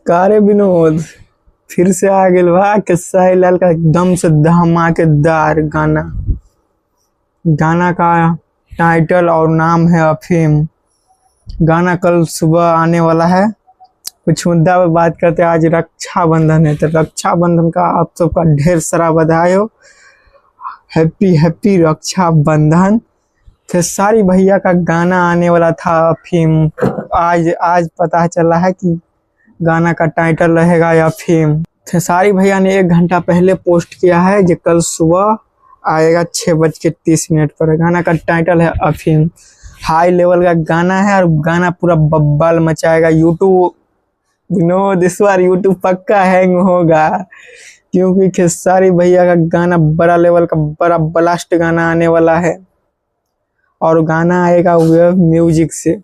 कारे विनोद फिर से आ गेल बा खेसारी लाल का एकदम से धमाकेदार गाना। गाना का टाइटल और नाम है अफीम। गाना कल सुबह आने वाला है। कुछ मुद्दा पर बात करते हैं। आज रक्षाबंधन है तो रक्षाबंधन का आप सबका ढेर सारा बधाई हो। Happy happy Rakshabandhan. खेसारी भैया का गाना आने वाला था अफीम। आज पता चला है कि गाना का टाइटल रहेगा अफीम। खेसारी भैया ने 1 घंटा पहले पोस्ट किया है जो कल सुबह आएगा 6:30 पर। गाना का टाइटल है अफीम। हाई लेवल का गाना है और गाना पूरा बब्बल मचाएगा। यूट्यूब विनोद इस बार यूट्यूब पक्का हैंग होगा क्योंकि खेसारी भैया का गाना बड़ा लेवल का बड़ा ब्लास्ट गाना आने वाला है और गाना आएगा वेव म्यूजिक से।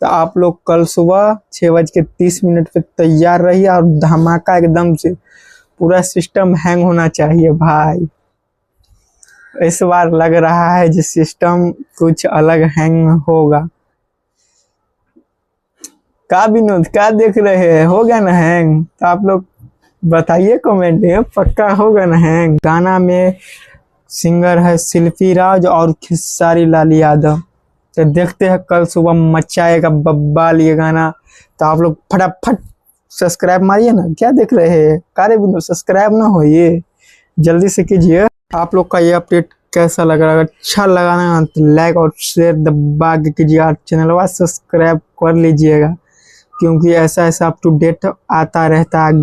तो आप लोग कल सुबह 6:30 पे तैयार रहिए और धमाका एकदम से पूरा सिस्टम हैंग होना चाहिए भाई। इस बार लग रहा है जो सिस्टम कुछ अलग हैंग होगा। का विनोद क्या देख रहे हैं, होगा ना हैंग? तो आप लोग बताइए कमेंट में, पक्का होगा ना हैंग। गाना में सिंगर है शिल्पी राज और खेसारी लाल यादव। तो देखते हैं कल सुबह मचाएगा बब्बाल ये गाना। तो आप लोग फटाफट सब्सक्राइब मारिए ना। क्या देख रहे हैं कारे विनोद, सब्सक्राइब ना हो ये जल्दी से कीजिए। आप लोग का ये अपडेट कैसा लग रहा है? अच्छा लगा ना तो लाइक और शेयर दबा के कीजिए और चैनल सब्सक्राइब कर लीजिएगा क्योंकि ऐसा अप टू डेट आता रहता है।